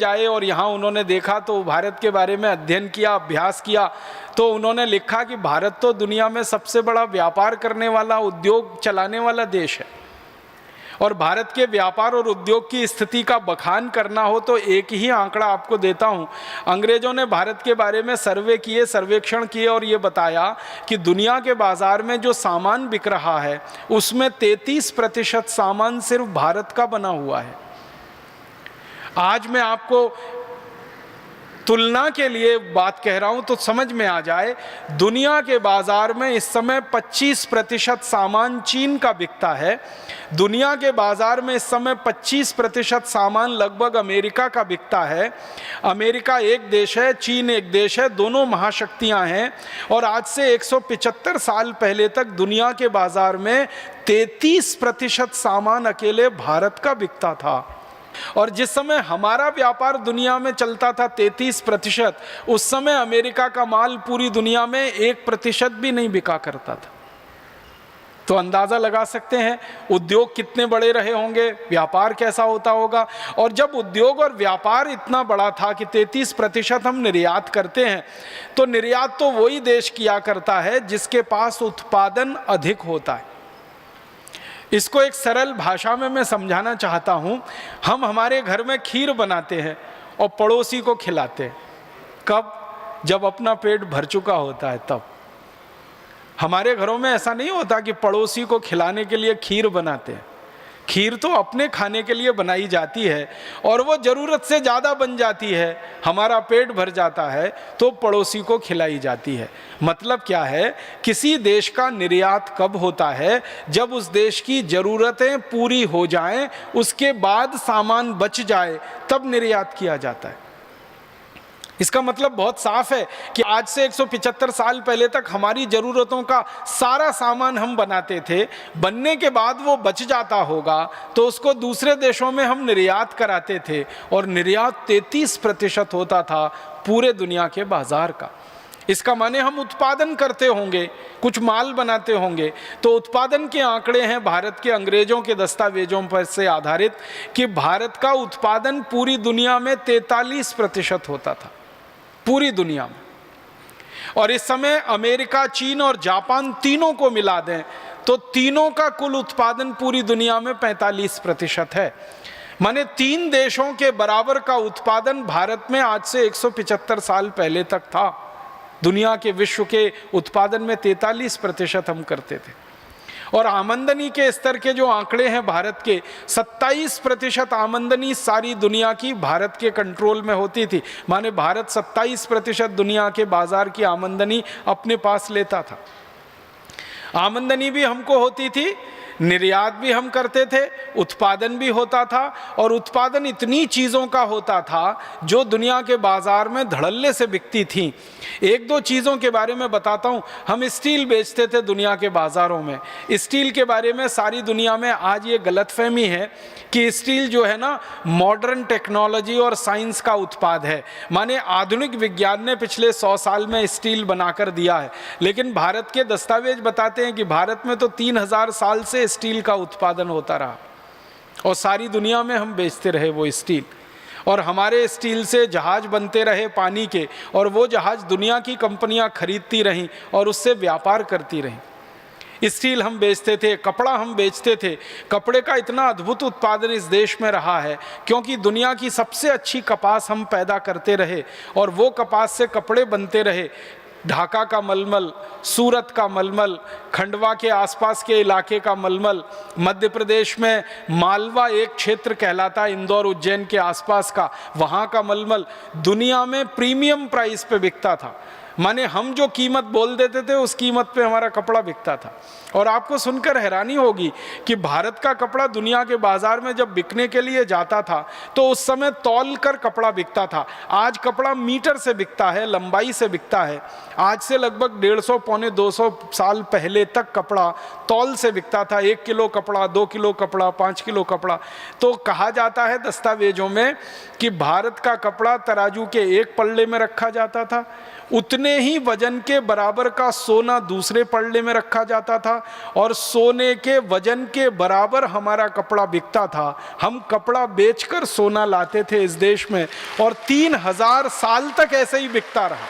अंग्रेज आए और यहाँ उन्होंने देखा तो भारत के बारे में अध्ययन किया, अभ्यास किया, तो उन्होंने लिखा कि भारत तो दुनिया में सबसे बड़ा व्यापार करने वाला, उद्योग चलाने वाला देश है, और भारत के व्यापार और उद्योग की स्थिति का बखान करना हो तो एक ही आंकड़ा आपको देता हूं। अंग्रेजों ने भारत के बारे में सर्वे किए, सर्वेक्षण किए और ये बताया कि दुनिया के बाजार में जो सामान बिक रहा है उसमें 33% सामान सिर्फ भारत का बना हुआ है। आज मैं आपको तुलना के लिए बात कह रहा हूं तो समझ में आ जाए, दुनिया के बाजार में इस समय 25% सामान चीन का बिकता है। दुनिया के बाजार में इस समय 25% सामान लगभग अमेरिका का बिकता है। अमेरिका एक देश है, चीन एक देश है, दोनों महाशक्तियां हैं। और आज से 175 साल पहले तक दुनिया के बाजार में 33% सामान अकेले भारत का बिकता था। और जिस समय हमारा व्यापार दुनिया में चलता था 33%, उस समय अमेरिका का माल पूरी दुनिया में 1% भी नहीं बिका करता था। तो अंदाजा लगा सकते हैं उद्योग कितने बड़े रहे होंगे, व्यापार कैसा होता होगा। और जब उद्योग और व्यापार इतना बड़ा था कि 33% हम निर्यात करते हैं, तो निर्यात तो वही देश किया करता है जिसके पास उत्पादन अधिक होता है। इसको एक सरल भाषा में मैं समझाना चाहता हूँ। हम हमारे घर में खीर बनाते हैं और पड़ोसी को खिलाते हैं। कब? जब अपना पेट भर चुका होता है तब। हमारे घरों में ऐसा नहीं होता कि पड़ोसी को खिलाने के लिए खीर बनाते हैं। खीर तो अपने खाने के लिए बनाई जाती है और वो ज़रूरत से ज़्यादा बन जाती है, हमारा पेट भर जाता है तो पड़ोसी को खिलाई जाती है। मतलब क्या है, किसी देश का निर्यात कब होता है? जब उस देश की ज़रूरतें पूरी हो जाएं, उसके बाद सामान बच जाए, तब निर्यात किया जाता है। इसका मतलब बहुत साफ है कि आज से 175 साल पहले तक हमारी ज़रूरतों का सारा सामान हम बनाते थे, बनने के बाद वो बच जाता होगा तो उसको दूसरे देशों में हम निर्यात कराते थे, और निर्यात 33% होता था पूरे दुनिया के बाजार का। इसका माने हम उत्पादन करते होंगे, कुछ माल बनाते होंगे। तो उत्पादन के आंकड़े हैं भारत के अंग्रेजों के दस्तावेजों पर से आधारित कि भारत का उत्पादन पूरी दुनिया में 43% होता था, पूरी दुनिया में। और इस समय अमेरिका, चीन और जापान तीनों को मिला दें तो तीनों का कुल उत्पादन पूरी दुनिया में 45% है। माने 3 देशों के बराबर का उत्पादन भारत में आज से 175 साल पहले तक था। दुनिया के विश्व के उत्पादन में 43% हम करते थे। और आमदनी के स्तर के जो आंकड़े हैं भारत के, 27% आमदनी सारी दुनिया की भारत के कंट्रोल में होती थी। माने भारत 27% दुनिया के बाजार की आमदनी अपने पास लेता था। आमदनी भी हमको होती थी, निर्यात भी हम करते थे, उत्पादन भी होता था। और उत्पादन इतनी चीज़ों का होता था जो दुनिया के बाजार में धड़ल्ले से बिकती थी। 1-2 चीज़ों के बारे में बताता हूँ। हम स्टील बेचते थे दुनिया के बाज़ारों में। स्टील के बारे में सारी दुनिया में आज ये गलतफहमी है कि स्टील जो है ना, मॉडर्न टेक्नोलॉजी और साइंस का उत्पाद है। माने आधुनिक विज्ञान ने पिछले 100 साल में स्टील बनाकर दिया है, लेकिन भारत के दस्तावेज बताते हैं कि भारत में तो 3000 साल से स्टील का उत्पादन होता रहा और सारी दुनिया में हम बेचते रहे वो स्टील। और हमारे स्टील से जहाज बनते रहे पानी के, और वो जहाज दुनिया की कंपनियां खरीदती रहीं और उससे व्यापार करती रहीं। स्टील हम बेचते थे, कपड़ा हम बेचते थे। कपड़े का इतना अद्भुत उत्पादन इस देश में रहा है क्योंकि दुनिया की सबसे अच्छी कपास हम पैदा करते रहे और वो कपास से कपड़े बनते रहे। ढाका का मलमल, सूरत का मलमल, खंडवा के आसपास के इलाके का मलमल, मध्य प्रदेश में मालवा एक क्षेत्र कहलाता है इंदौर उज्जैन के आसपास का, वहाँ का मलमल दुनिया में प्रीमियम प्राइस पे बिकता था। माने हम जो कीमत बोल देते थे उस कीमत पे हमारा कपड़ा बिकता था। और आपको सुनकर हैरानी होगी कि भारत का कपड़ा दुनिया के बाजार में जब बिकने के लिए जाता था तो उस समय तौल कर कपड़ा बिकता था। आज कपड़ा मीटर से बिकता है, लंबाई से बिकता है। आज से लगभग 150 पौने 200 साल पहले तक कपड़ा तौल से बिकता था। 1 किलो कपड़ा, 2 किलो कपड़ा, 5 किलो कपड़ा। तो कहा जाता है दस्तावेजों में कि भारत का कपड़ा तराजू के एक पल्ले में रखा जाता था, उतने उतने ही वजन के बराबर का सोना दूसरे पल्ले में रखा जाता था और सोने के वजन के बराबर हमारा कपड़ा बिकता था। हम कपड़ा बेचकर सोना लाते थे इस देश में और 3000 साल तक ऐसे ही बिकता रहा।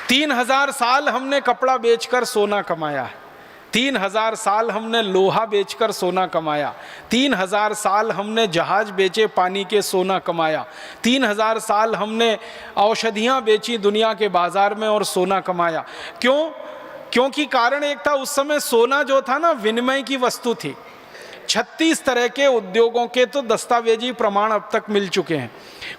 3000 साल हमने कपड़ा बेचकर सोना कमाया है। 3000 साल हमने लोहा बेचकर सोना कमाया। 3000 साल हमने जहाज बेचे पानी के सोना कमाया। 3000 साल हमने औषधियाँ बेची दुनिया के बाजार में और सोना कमाया। क्यों? क्योंकि कारण एक था, उस समय सोना जो था ना विनिमय की वस्तु थी। 36 तरह के उद्योगों के तो दस्तावेजी प्रमाण अब तक मिल चुके हैं।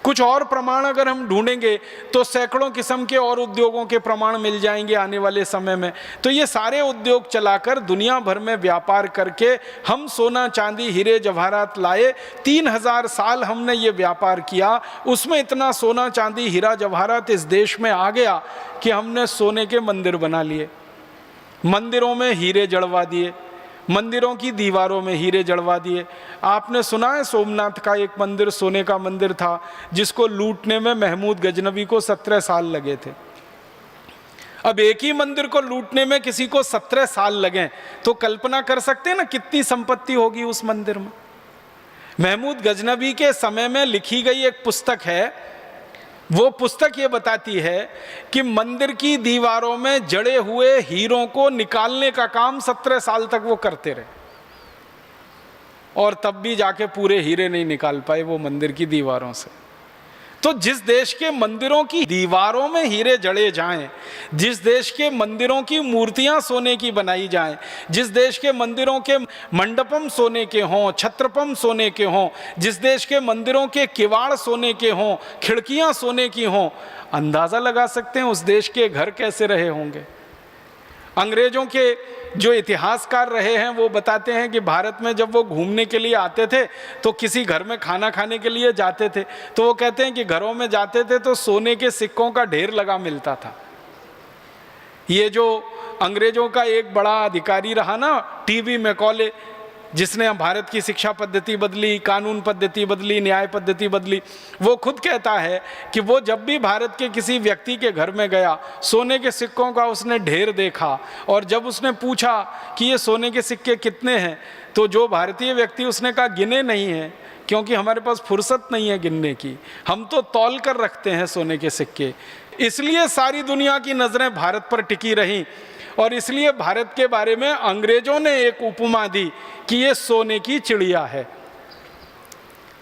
कुछ और प्रमाण अगर हम ढूंढेंगे तो सैकड़ों किस्म के और उद्योगों के प्रमाण मिल जाएंगे आने वाले समय में। तो ये सारे उद्योग चलाकर दुनिया भर में व्यापार करके हम सोना चांदी हीरे जवाहरात लाए। 3000 साल हमने ये व्यापार किया, उसमें इतना सोना चांदी हीरा जवाहरात इस देश में आ गया कि हमने सोने के मंदिर बना लिए, मंदिरों में हीरे जड़वा दिए, मंदिरों की दीवारों में हीरे जड़वा दिए। आपने सुना है सोमनाथ का एक मंदिर सोने का मंदिर था जिसको लूटने में महमूद गजनवी को 17 साल लगे थे। अब एक ही मंदिर को लूटने में किसी को 17 साल लगे तो कल्पना कर सकते हैं ना कितनी संपत्ति होगी उस मंदिर में। महमूद गजनवी के समय में लिखी गई एक पुस्तक है, वो पुस्तक ये बताती है कि मंदिर की दीवारों में जड़े हुए हीरों को निकालने का काम 17 साल तक वो करते रहे और तब भी जाके पूरे हीरे नहीं निकाल पाए वो मंदिर की दीवारों से। तो जिस देश के मंदिरों की दीवारों में हीरे जड़े जाएं, जिस देश के मंदिरों की मूर्तियां सोने की बनाई जाएं, जिस देश के मंदिरों के मंडपम सोने के हों, छत्रपम सोने के हों, जिस देश के मंदिरों के किवाड़ सोने के हों, खिड़कियां सोने की हों, अंदाज़ा लगा सकते हैं उस देश के घर कैसे रहे होंगे। अंग्रेजों के जो इतिहासकार रहे हैं वो बताते हैं कि भारत में जब वो घूमने के लिए आते थे तो किसी घर में खाना खाने के लिए जाते थे तो वो कहते हैं कि घरों में जाते थे तो सोने के सिक्कों का ढेर लगा मिलता था। ये जो अंग्रेजों का एक बड़ा अधिकारी रहा ना टीवी मैकॉले, जिसने भारत की शिक्षा पद्धति बदली, कानून पद्धति बदली, न्याय पद्धति बदली, वो खुद कहता है कि वो जब भी भारत के किसी व्यक्ति के घर में गया सोने के सिक्कों का उसने ढेर देखा और जब उसने पूछा कि ये सोने के सिक्के कितने हैं तो जो भारतीय व्यक्ति उसने कहा गिने नहीं हैं क्योंकि हमारे पास फुर्सत नहीं है गिनने की, हम तो तौल कर रखते हैं सोने के सिक्के। इसलिए सारी दुनिया की नज़रें भारत पर टिकी रहीं और इसलिए भारत के बारे में अंग्रेजों ने एक उपमा दी कि ये सोने की चिड़िया है,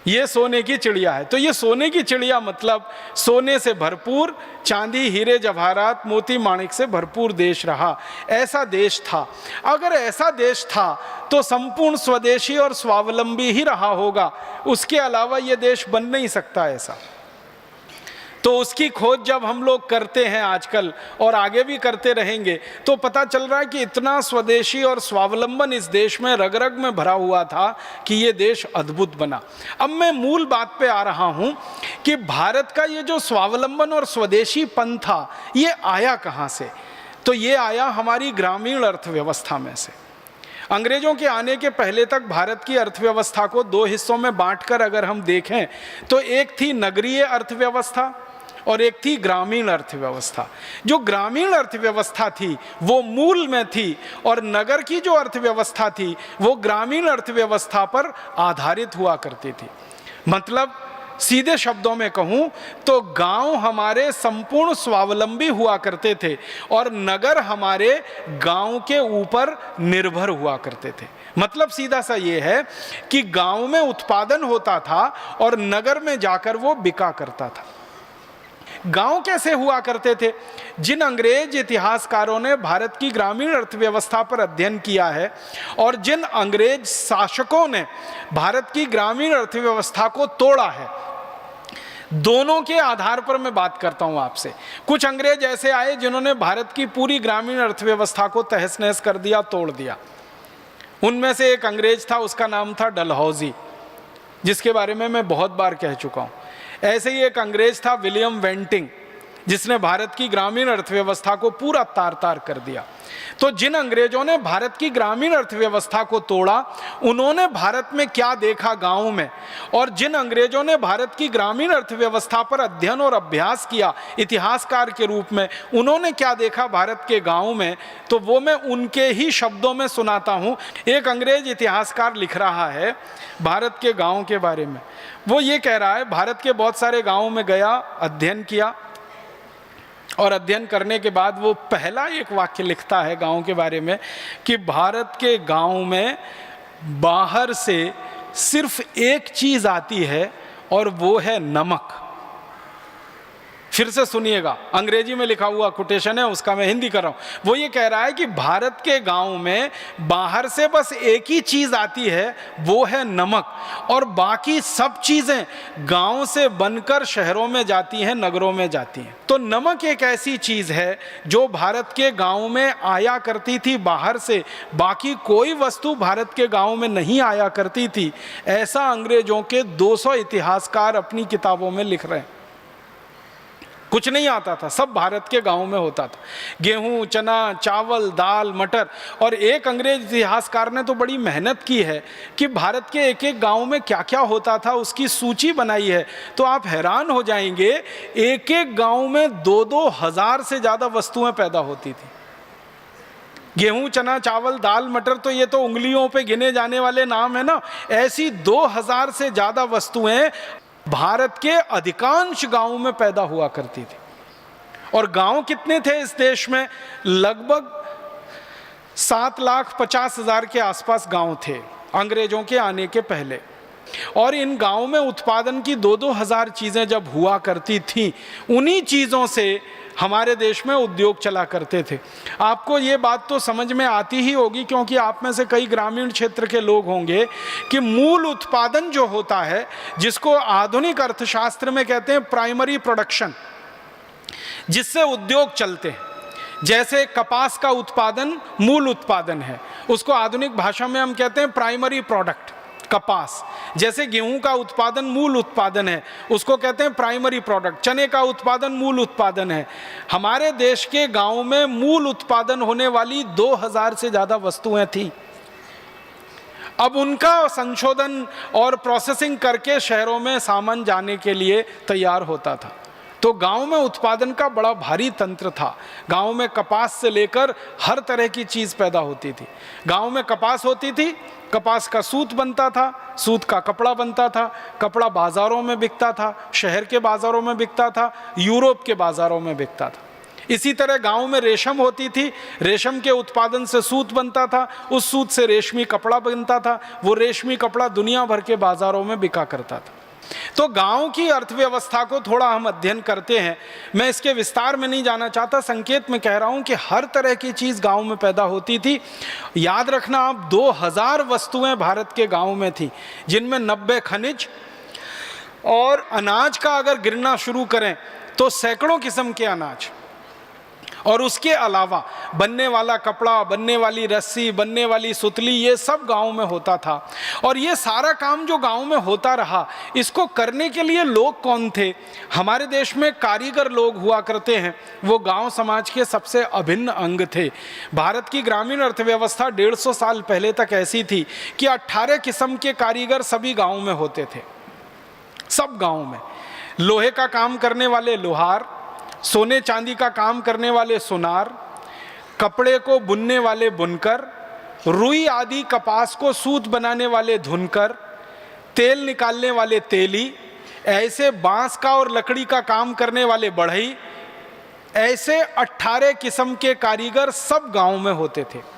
ये सोने की चिड़िया है। तो ये सोने की चिड़िया मतलब सोने से भरपूर, चांदी हीरे जवाहरात मोती माणिक से भरपूर देश रहा। ऐसा देश था। अगर ऐसा देश था तो संपूर्ण स्वदेशी और स्वावलंबी ही रहा होगा, उसके अलावा ये देश बन नहीं सकता ऐसा। तो उसकी खोज जब हम लोग करते हैं आजकल और आगे भी करते रहेंगे तो पता चल रहा है कि इतना स्वदेशी और स्वावलंबन इस देश में रग रग में भरा हुआ था कि ये देश अद्भुत बना। अब मैं मूल बात पे आ रहा हूँ कि भारत का ये जो स्वावलंबन और स्वदेशीपन था ये आया कहाँ से? तो ये आया हमारी ग्रामीण अर्थव्यवस्था में से। अंग्रेजों के आने के पहले तक भारत की अर्थव्यवस्था को दो हिस्सों में बांटकर अगर हम देखें तो एक थी नगरीय अर्थव्यवस्था और एक थी ग्रामीण अर्थव्यवस्था। जो ग्रामीण अर्थव्यवस्था थी वो मूल में थी और नगर की जो अर्थव्यवस्था थी वो ग्रामीण अर्थव्यवस्था पर आधारित हुआ करती थी। मतलब सीधे शब्दों में कहूं तो गांव हमारे संपूर्ण स्वावलंबी हुआ करते थे और नगर हमारे गांव के ऊपर निर्भर हुआ करते थे। मतलब सीधा सा ये है कि गांव में उत्पादन होता था और नगर में जाकर वो बिका करता था। गांव कैसे हुआ करते थे? जिन अंग्रेज इतिहासकारों ने भारत की ग्रामीण अर्थव्यवस्था पर अध्ययन किया है और जिन अंग्रेज शासकों ने भारत की ग्रामीण अर्थव्यवस्था को तोड़ा है, दोनों के आधार पर मैं बात करता हूं आपसे। कुछ अंग्रेज ऐसे आए जिन्होंने भारत की पूरी ग्रामीण अर्थव्यवस्था को तहस नहस कर दिया, तोड़ दिया। उनमें से एक अंग्रेज था, उसका नाम था डलहौजी, जिसके बारे में मैं बहुत बार कह चुका हूं। ऐसे ही एक अंग्रेज था विलियम वेंटिंग, जिसने भारत की ग्रामीण अर्थव्यवस्था को पूरा तार तार कर दिया। तो जिन अंग्रेजों ने भारत की ग्रामीण अर्थव्यवस्था को तोड़ा, उन्होंने भारत में क्या देखा गांव में, और जिन अंग्रेजों ने भारत की ग्रामीण अर्थव्यवस्था पर अध्ययन और अभ्यास किया इतिहासकार के रूप में, उन्होंने क्या देखा भारत के गांव में, तो वो मैं उनके ही शब्दों में सुनाता हूं। एक अंग्रेज इतिहासकार लिख रहा है भारत के गांव के बारे में। वो ये कह रहा है, भारत के बहुत सारे गांवों में गया, अध्ययन किया, और अध्ययन करने के बाद वो पहला एक वाक्य लिखता है गांव के बारे में कि भारत के गांव में बाहर से सिर्फ एक चीज आती है और वो है नमक। फिर से सुनिएगा, अंग्रेजी में लिखा हुआ कोटेशन है, उसका मैं हिंदी कर रहा हूं। वो ये कह रहा है कि भारत के गांव में बाहर से बस एक ही चीज आती है, वो है नमक, और बाकी सब चीजें गांव से बनकर शहरों में जाती हैं, नगरों में जाती हैं। तो नमक एक ऐसी चीज है जो भारत के गांव में आया करती थी बाहर से, बाकी कोई वस्तु भारत के गांव में नहीं आया करती थी। ऐसा अंग्रेजों के 200 इतिहासकार अपनी किताबों में लिख रहे हैं। कुछ नहीं आता था, सब भारत के गांव में होता था। गेहूं, चना, चावल, दाल, मटर। और एक अंग्रेज इतिहासकार ने तो बड़ी मेहनत की है कि भारत के एक एक गांव में क्या क्या होता था उसकी सूची बनाई है। तो आप हैरान हो जाएंगे, एक एक गांव में 2-2 हजार से ज़्यादा वस्तुएं पैदा होती थी। गेहूं, चना, चावल, दाल, मटर, तो ये तो उंगलियों पे गिने जाने वाले नाम है ना। ऐसी 2000 से ज़्यादा वस्तुएं भारत के अधिकांश गांवों में पैदा हुआ करती थी। और गांव कितने थे इस देश में? लगभग 7,50,000 के आसपास गांव थे अंग्रेजों के आने के पहले। और इन गांवों में उत्पादन की 2-2 हजार चीजें जब हुआ करती थी, उन्हीं चीजों से हमारे देश में उद्योग चला करते थे। आपको ये बात तो समझ में आती ही होगी, क्योंकि आप में से कई ग्रामीण क्षेत्र के लोग होंगे, कि मूल उत्पादन जो होता है, जिसको आधुनिक अर्थशास्त्र में कहते हैं प्राइमरी प्रोडक्शन, जिससे उद्योग चलते हैं। जैसे कपास का उत्पादन मूल उत्पादन है, उसको आधुनिक भाषा में हम कहते हैं प्राइमरी प्रोडक्ट, कपास। जैसे गेहूं का उत्पादन मूल उत्पादन है, उसको कहते हैं प्राइमरी प्रोडक्ट। चने का उत्पादन मूल उत्पादन है। हमारे देश के गांव में मूल उत्पादन होने वाली 2000 से ज्यादा वस्तुएं थी। अब उनका संशोधन और प्रोसेसिंग करके शहरों में सामान जाने के लिए तैयार होता था। तो गांव में उत्पादन का बड़ा भारी तंत्र था। गांव में कपास से लेकर हर तरह की चीज पैदा होती थी। गांव में कपास होती थी, कपास का सूत बनता था, सूत का कपड़ा बनता था, कपड़ा बाजारों में बिकता था, शहर के बाजारों में बिकता था, यूरोप के बाजारों में बिकता था। इसी तरह गांव में रेशम होती थी, रेशम के उत्पादन से सूत बनता था, उस सूत से रेशमी कपड़ा बनता था, वो रेशमी कपड़ा दुनिया भर के बाजारों में बिका करता था। तो गांव की अर्थव्यवस्था को थोड़ा हम अध्ययन करते हैं। मैं इसके विस्तार में नहीं जाना चाहता, संकेत में कह रहा हूं कि हर तरह की चीज गांव में पैदा होती थी। याद रखना आप, 2000 वस्तुएं भारत के गांव में थी, जिनमें 90 खनिज और अनाज का अगर गिनना शुरू करें तो सैकड़ों किस्म के अनाज, और उसके अलावा बनने वाला कपड़ा, बनने वाली रस्सी, बनने वाली सुतली, ये सब गांव में होता था। और ये सारा काम जो गांव में होता रहा, इसको करने के लिए लोग कौन थे? हमारे देश में कारीगर लोग हुआ करते हैं। वो गांव समाज के सबसे अभिन्न अंग थे। भारत की ग्रामीण अर्थव्यवस्था 150 साल पहले तक ऐसी थी कि 18 किस्म के कारीगर सभी गाँव में होते थे। सब गाँव में लोहे का काम करने वाले लोहार, सोने चांदी का काम करने वाले सुनार, कपड़े को बुनने वाले बुनकर, रुई आदि कपास को सूत बनाने वाले धुनकर, तेल निकालने वाले तेली, ऐसे बांस का और लकड़ी का काम करने वाले बढ़ई, ऐसे 18 किस्म के कारीगर सब गांव में होते थे।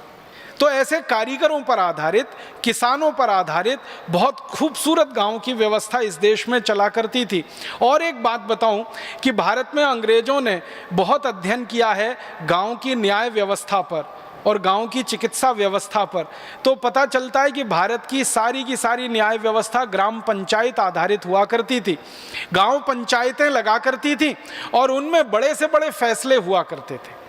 तो ऐसे कारीगरों पर आधारित, किसानों पर आधारित बहुत खूबसूरत गांव की व्यवस्था इस देश में चला करती थी। और एक बात बताऊं कि भारत में अंग्रेजों ने बहुत अध्ययन किया है गांव की न्याय व्यवस्था पर और गांव की चिकित्सा व्यवस्था पर। तो पता चलता है कि भारत की सारी न्याय व्यवस्था ग्राम पंचायत आधारित हुआ करती थी। गांव पंचायतें लगा करती थी और उनमें बड़े से बड़े फैसले हुआ करते थे।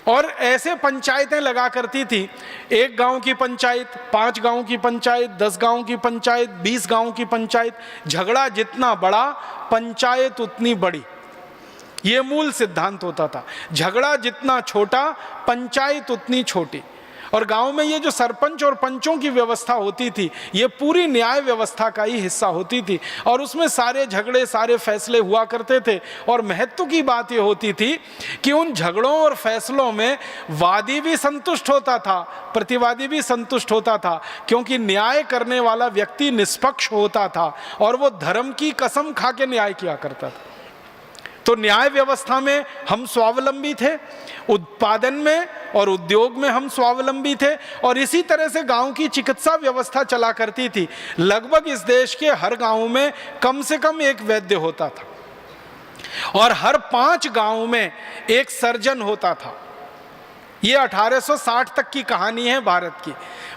और ऐसे पंचायतें लगा करती थी, 1 गांव की पंचायत, 5 गांव की पंचायत, 10 गांव की पंचायत, 20 गांव की पंचायत। झगड़ा जितना बड़ा, पंचायत उतनी बड़ी। ये मूल सिद्धांत होता था। झगड़ा जितना छोटा, पंचायत उतनी छोटी। और गांव में ये जो सरपंच और पंचों की व्यवस्था होती थी, ये पूरी न्याय व्यवस्था का ही हिस्सा होती थी, और उसमें सारे झगड़े, सारे फैसले हुआ करते थे। और महत्व की बात ये होती थी कि उन झगड़ों और फैसलों में वादी भी संतुष्ट होता था, प्रतिवादी भी संतुष्ट होता था, क्योंकि न्याय करने वाला व्यक्ति निष्पक्ष होता था और वो धर्म की कसम खा के न्याय किया करता था। तो न्याय व्यवस्था में हम स्वावलंबी थे, उत्पादन में और उद्योग में हम स्वावलंबी थे, और इसी तरह से गांव की चिकित्सा व्यवस्था चला करती थी। लगभग इस देश के हर गांव में कम से कम एक वैद्य होता था और हर 5 गांव में एक सर्जन होता था। ये 1860 तक की कहानी है भारत की।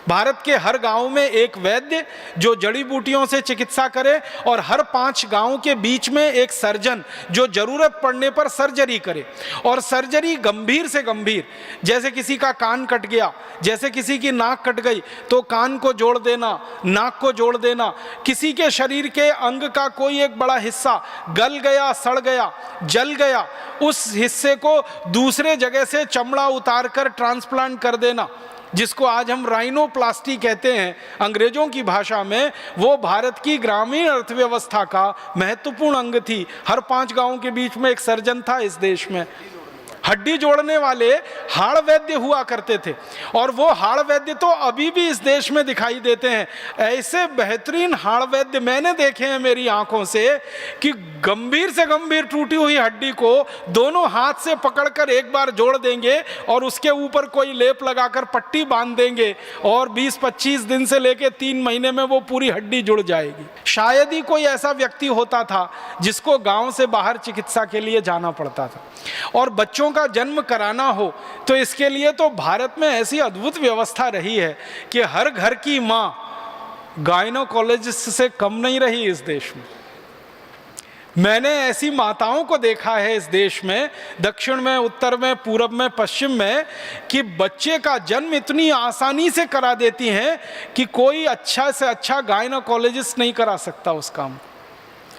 भारत के हर गांव में एक वैद्य जो जड़ी बूटियों से चिकित्सा करे, और हर 5 गांव के बीच में एक सर्जन जो जरूरत पड़ने पर सर्जरी करे। और सर्जरी गंभीर से गंभीर, जैसे किसी का कान कट गया, जैसे किसी की नाक कट गई तो कान को जोड़ देना, नाक को जोड़ देना, किसी के शरीर के अंग का कोई एक बड़ा हिस्सा गल गया, सड़ गया, जल गया, उस हिस्से को दूसरे जगह से चमड़ा उतार कर ट्रांसप्लांट कर देना, जिसको आज हम राइनोप्लास्टी कहते हैं अंग्रेजों की भाषा में, वो भारत की ग्रामीण अर्थव्यवस्था का महत्वपूर्ण अंग थी। हर 5 गांवों के बीच में एक सर्जन था इस देश में। हड्डी जोड़ने वाले हाड़ वैद्य हुआ करते थे, और वो हाड़ वैद्य तो अभी भी इस देश में दिखाई देते हैं। ऐसे बेहतरीन हाड़ वैद्य मैंने देखे हैं मेरी आंखों से कि गंभीर से गंभीर टूटी हुई हड्डी को दोनों हाथ से पकड़कर एक बार जोड़ देंगे और उसके ऊपर कोई लेप लगाकर पट्टी बांध देंगे, और 20-25 दिन से लेकर 3 महीने में वो पूरी हड्डी जुड़ जाएगी। शायद ही कोई ऐसा व्यक्ति होता था जिसको गांव से बाहर चिकित्सा के लिए जाना पड़ता था। और बच्चों का जन्म कराना हो तो इसके लिए तो भारत में ऐसी अद्भुत व्यवस्था रही है कि हर घर की मां गायनोकोलॉजिस्ट से कम नहीं रही इस देश में। मैंने ऐसी माताओं को देखा है इस देश में, दक्षिण में, उत्तर में, पूरब में, पश्चिम में, कि बच्चे का जन्म इतनी आसानी से करा देती हैं कि कोई अच्छा से अच्छा गायनोकोलॉजिस्ट नहीं करा सकता उस काम।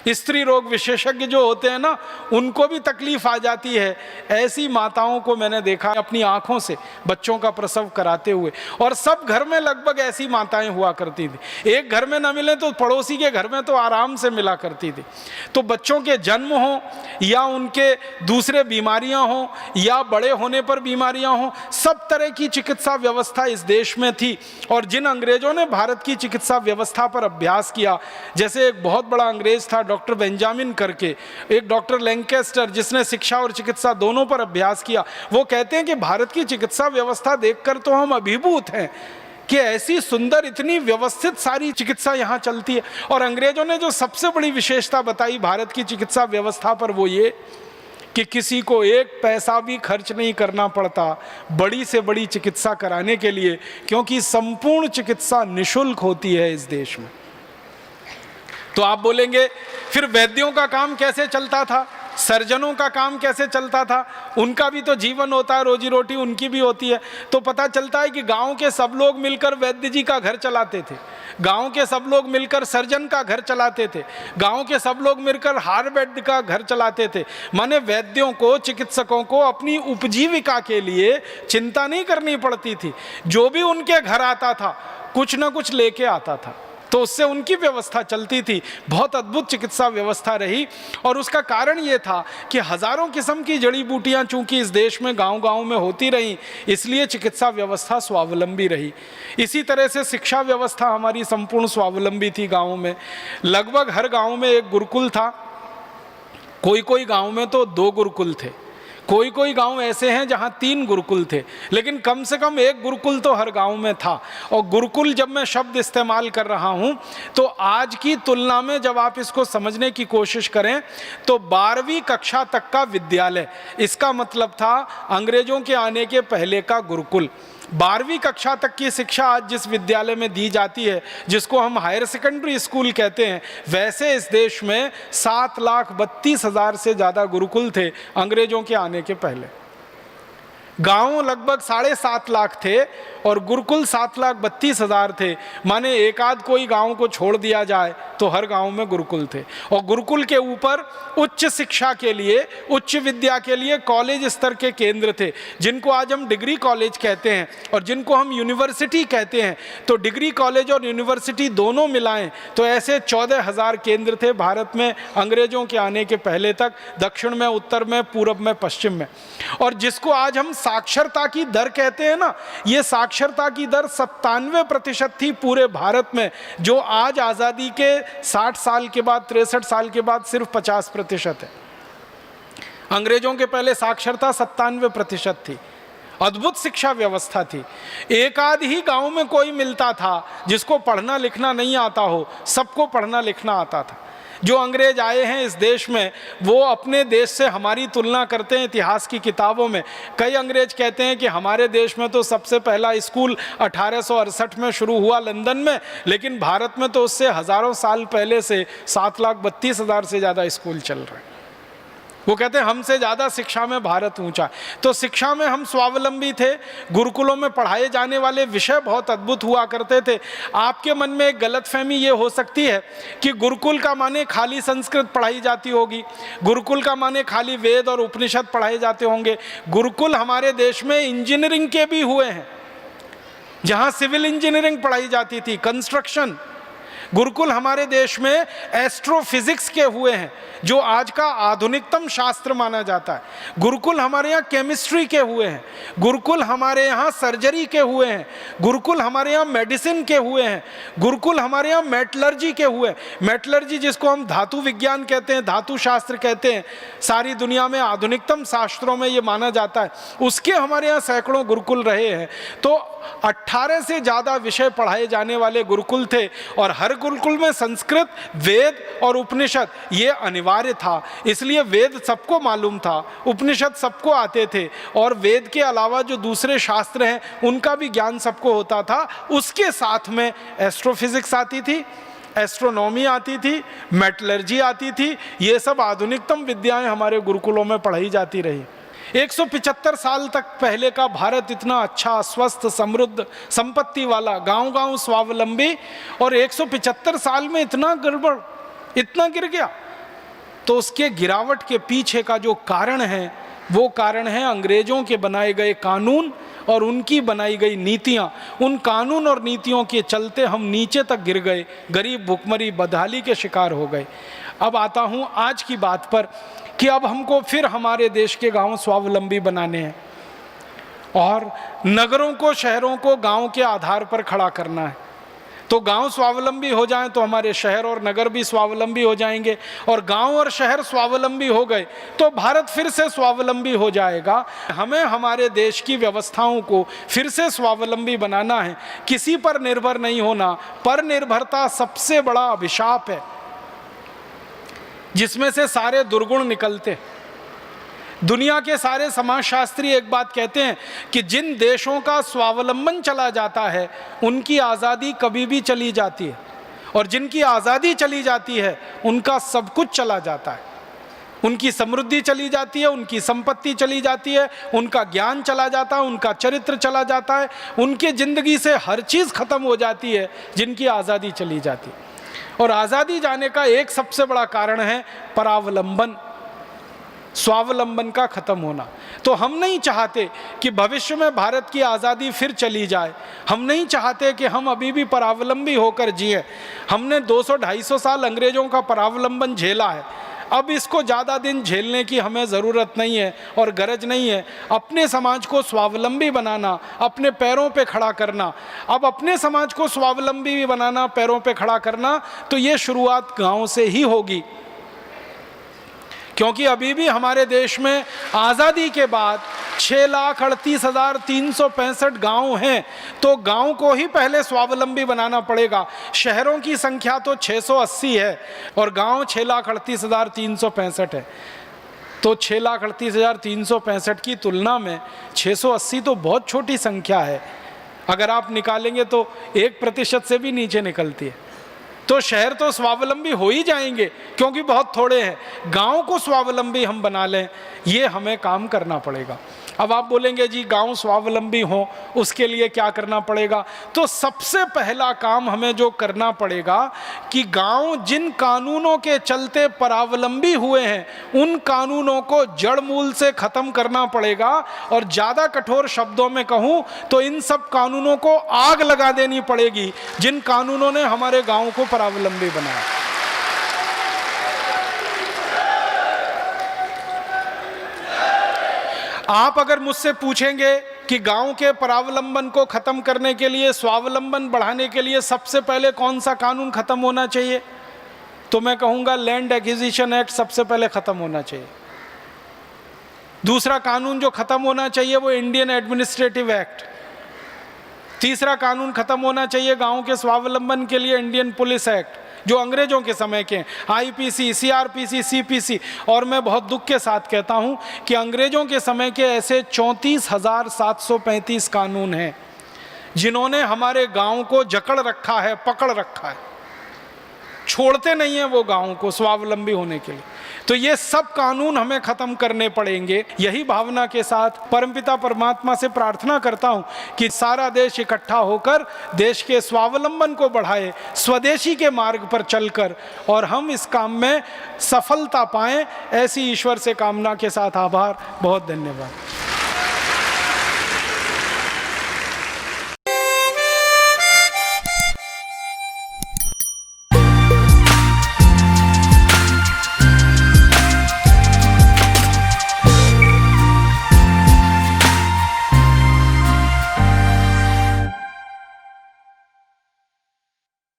स्त्री रोग विशेषज्ञ जो होते हैं ना, उनको भी तकलीफ आ जाती है। ऐसी माताओं को मैंने देखा अपनी आंखों से बच्चों का प्रसव कराते हुए, और सब घर में लगभग ऐसी माताएं हुआ करती थी। एक घर में न मिले तो पड़ोसी के घर में तो आराम से मिला करती थी। तो बच्चों के जन्म हो या उनके दूसरे बीमारियां हो या बड़े होने पर बीमारियां हो, सब तरह की चिकित्सा व्यवस्था इस देश में थी। और जिन अंग्रेजों ने भारत की चिकित्सा व्यवस्था पर अभ्यास किया, जैसे एक बहुत बड़ा अंग्रेज था डॉक्टर बेंजामिन करके, एक डॉक्टर लैंकेस्टर जिसने शिक्षा और चिकित्सा दोनों पर अभ्यास किया, वो कहते हैं कि भारत की चिकित्सा व्यवस्था देखकर तो हम अभिभूत हैं कि ऐसी सुंदर, इतनी व्यवस्थित सारी चिकित्सा यहाँ चलती है। और अंग्रेजों ने जो सबसे बड़ी विशेषता बताई भारत की चिकित्सा व्यवस्था पर, वो ये कि किसी को 1 पैसा भी खर्च नहीं करना पड़ता बड़ी से बड़ी चिकित्सा कराने के लिए, क्योंकि संपूर्ण चिकित्सा निःशुल्क होती है इस देश में। तो आप बोलेंगे फिर वैद्यों का काम कैसे चलता था, सर्जनों का काम कैसे चलता था? उनका भी तो जीवन होता है, रोजी रोटी उनकी भी होती है। तो पता चलता है कि गांव के सब लोग मिलकर वैद्य जी का घर चलाते थे, गांव के सब लोग मिलकर सर्जन का घर चलाते थे, गांव के सब लोग मिलकर हाड़ वैद्य का घर चलाते थे। माने वैद्यों को, चिकित्सकों को अपनी उपजीविका के लिए चिंता नहीं करनी पड़ती थी। जो भी उनके घर आता था कुछ ना कुछ लेके आता था, तो उससे उनकी व्यवस्था चलती थी। बहुत अद्भुत चिकित्सा व्यवस्था रही, और उसका कारण ये था कि हजारों किस्म की जड़ी बूटियां चूंकि इस देश में गांव-गांव में होती रहीं, इसलिए चिकित्सा व्यवस्था स्वावलंबी रही। इसी तरह से शिक्षा व्यवस्था हमारी संपूर्ण स्वावलंबी थी। गाँव में लगभग हर गाँव में एक गुरुकुल था, कोई गाँव में तो 2 गुरुकुल थे, कोई गांव ऐसे हैं जहां 3 गुरुकुल थे, लेकिन कम से कम एक गुरुकुल तो हर गांव में था। और गुरुकुल जब मैं शब्द इस्तेमाल कर रहा हूं तो आज की तुलना में जब आप इसको समझने की कोशिश करें तो 12वीं कक्षा तक का विद्यालय, इसका मतलब था अंग्रेजों के आने के पहले का गुरुकुल। 12वीं कक्षा तक की शिक्षा आज जिस विद्यालय में दी जाती है, जिसको हम हायर सेकेंडरी स्कूल कहते हैं, वैसे इस देश में 7,32,000 से ज़्यादा गुरुकुल थे अंग्रेजों के आने के पहले। गांव लगभग 7.5 लाख थे और गुरुकुल 7,32,000 थे। माने एक आध कोई गांव को छोड़ दिया जाए तो हर गांव में गुरुकुल थे। और गुरुकुल के ऊपर उच्च शिक्षा के लिए, उच्च विद्या के लिए कॉलेज स्तर के केंद्र थे, जिनको आज हम डिग्री कॉलेज कहते हैं और जिनको हम यूनिवर्सिटी कहते हैं। तो डिग्री कॉलेज और यूनिवर्सिटी दोनों मिलाएं तो ऐसे 14,000 केंद्र थे भारत में अंग्रेजों के आने के पहले तक, दक्षिण में, उत्तर में, पूर्व में, पश्चिम में। और जिसको आज हम साक्षरता की दर कहते हैं ना, ये साक्षरता की दर 97% थी पूरे भारत में, जो आज आज़ादी के 60 साल के बाद, 63 साल के बाद सिर्फ 50% है। अंग्रेजों के पहले साक्षरता 97% थी। अद्भुत शिक्षा व्यवस्था थी। एक आध ही गांव में कोई मिलता था जिसको पढ़ना लिखना नहीं आता हो, सबको पढ़ना लिखना आता था। जो अंग्रेज आए हैं इस देश में, वो अपने देश से हमारी तुलना करते हैं इतिहास की किताबों में। कई अंग्रेज कहते हैं कि हमारे देश में तो सबसे पहला स्कूल 1868 में शुरू हुआ लंदन में, लेकिन भारत में तो उससे हज़ारों साल पहले से 7,32,000 से ज़्यादा स्कूल चल रहे हैं। वो कहते हैं हमसे ज़्यादा शिक्षा में भारत ऊंचा। तो शिक्षा में हम स्वावलंबी थे। गुरुकुलों में पढ़ाए जाने वाले विषय बहुत अद्भुत हुआ करते थे। आपके मन में एक गलतफहमी ये हो सकती है कि गुरुकुल का माने खाली संस्कृत पढ़ाई जाती होगी, गुरुकुल का माने खाली वेद और उपनिषद पढ़ाए जाते होंगे। गुरुकुल हमारे देश में इंजीनियरिंग के भी हुए हैं, जहाँ सिविल इंजीनियरिंग पढ़ाई जाती थी, कंस्ट्रक्शन। गुरुकुल हमारे देश में एस्ट्रोफिजिक्स के हुए हैं, जो आज का आधुनिकतम शास्त्र माना जाता है। गुरुकुल हमारे यहाँ केमिस्ट्री के हुए हैं, गुरुकुल हमारे यहाँ सर्जरी के हुए हैं, गुरुकुल हमारे यहाँ मेडिसिन के हुए हैं, गुरुकुल हमारे यहाँ मेटलर्जी के हुए हैं। मेटलर्जी जिसको हम धातु विज्ञान कहते हैं, धातु शास्त्र कहते हैं, सारी दुनिया में आधुनिकतम शास्त्रों में ये माना जाता है, उसके हमारे यहाँ सैकड़ों गुरुकुल रहे हैं। तो 18 से ज़्यादा विषय पढ़ाए जाने वाले गुरुकुल थे और हर गुरुकुल में संस्कृत, वेद और उपनिषद ये अनिवार्य था। इसलिए वेद सबको मालूम था, उपनिषद सबको आते थे और वेद के अलावा जो दूसरे शास्त्र हैं उनका भी ज्ञान सबको होता था। उसके साथ में एस्ट्रोफिजिक्स आती थी, एस्ट्रोनॉमी आती थी, मेटलर्जी आती थी। ये सब आधुनिकतम विद्याएं हमारे गुरुकुलों में पढ़ाई जाती रही। 175 साल तक पहले का भारत इतना अच्छा, स्वस्थ, समृद्ध, संपत्ति वाला, गांव-गांव स्वावलंबी, और 175 साल में इतना गड़बड़, इतना गिर गया। तो उसके गिरावट के पीछे का जो कारण है, वो कारण है अंग्रेजों के बनाए गए कानून और उनकी बनाई गई नीतियां। उन कानून और नीतियों के चलते हम नीचे तक गिर गए, गरीब, भुखमरी, बदहाली के शिकार हो गए। अब आता हूं आज की बात पर कि अब हमको फिर हमारे देश के गांव स्वावलंबी बनाने हैं और नगरों को, शहरों को गांव के आधार पर खड़ा करना है। तो गांव स्वावलंबी हो जाएं तो हमारे शहर और नगर भी स्वावलंबी हो जाएंगे, और गांव और शहर स्वावलंबी हो गए तो भारत फिर से स्वावलंबी हो जाएगा। हमें हमारे देश की व्यवस्थाओं को फिर से स्वावलंबी बनाना है, किसी पर निर्भर नहीं होना। पर निर्भरता सबसे बड़ा अभिशाप है, जिसमें से सारे दुर्गुण निकलते। दुनिया के सारे समाजशास्त्री एक बात कहते हैं कि जिन देशों का स्वावलंबन चला जाता है उनकी आज़ादी कभी भी चली जाती है, और जिनकी आज़ादी चली जाती है उनका सब कुछ चला जाता है। उनकी समृद्धि चली जाती है, उनकी संपत्ति चली जाती है, उनका ज्ञान चला जाता है, उनका चरित्र चला जाता है, उनके ज़िंदगी से हर चीज़ खत्म हो जाती है जिनकी आज़ादी चली जाती है। और आज़ादी जाने का एक सबसे बड़ा कारण है परावलंबन, स्वावलंबन का खत्म होना। तो हम नहीं चाहते कि भविष्य में भारत की आज़ादी फिर चली जाए। हम नहीं चाहते कि हम अभी भी परावलंबी होकर जिए। हमने 200-250 साल अंग्रेजों का परावलंबन झेला है, अब इसको ज़्यादा दिन झेलने की हमें ज़रूरत नहीं है और गरज नहीं है। अपने समाज को स्वावलंबी बनाना, अपने पैरों पे खड़ा करना। अब अपने समाज को स्वावलंबी भी बनाना, पैरों पे खड़ा करना, तो ये शुरुआत गांव से ही होगी। क्योंकि अभी भी हमारे देश में आज़ादी के बाद 6,38,365 गांव हैं, तो गांव को ही पहले स्वावलंबी बनाना पड़ेगा। शहरों की संख्या तो 680 है और गांव 6,38,365 है। तो 6,38,365 की तुलना में 680 तो बहुत छोटी संख्या है। अगर आप निकालेंगे तो 1% से भी नीचे निकलती है। तो शहर तो स्वावलंबी हो ही जाएंगे क्योंकि बहुत थोड़े हैं। गांव को स्वावलंबी हम बना लें, ये हमें काम करना पड़ेगा। अब आप बोलेंगे जी गांव स्वावलंबी हो उसके लिए क्या करना पड़ेगा? तो सबसे पहला काम हमें जो करना पड़ेगा कि गांव जिन कानूनों के चलते परावलंबी हुए हैं उन कानूनों को जड़ मूल से खत्म करना पड़ेगा। और ज़्यादा कठोर शब्दों में कहूँ तो इन सब कानूनों को आग लगा देनी पड़ेगी जिन कानूनों ने हमारे गांव को परावलंबी बनाया। आप अगर मुझसे पूछेंगे कि गांव के परावलंबन को खत्म करने के लिए, स्वावलंबन बढ़ाने के लिए सबसे पहले कौन सा कानून खत्म होना चाहिए, तो मैं कहूंगा लैंड एक्विजिशन एक्ट सबसे पहले खत्म होना चाहिए। दूसरा कानून जो खत्म होना चाहिए वो इंडियन एडमिनिस्ट्रेटिव एक्ट। तीसरा कानून खत्म होना चाहिए गांव के स्वावलंबन के लिए इंडियन पुलिस एक्ट जो अंग्रेजों के समय के, आईपीसी, सीआरपीसी, सीपीसी। और मैं बहुत दुख के साथ कहता हूं कि अंग्रेजों के समय के ऐसे 34,735 कानून हैं जिन्होंने हमारे गांव को जकड़ रखा है, पकड़ रखा है, छोड़ते नहीं है वो गांव को स्वावलंबी होने के लिए। तो ये सब कानून हमें खत्म करने पड़ेंगे। यही भावना के साथ परमपिता परमात्मा से प्रार्थना करता हूं कि सारा देश इकट्ठा होकर देश के स्वावलंबन को बढ़ाए, स्वदेशी के मार्ग पर चलकर, और हम इस काम में सफलता पाएं। ऐसी ईश्वर से कामना के साथ आभार। बहुत धन्यवाद।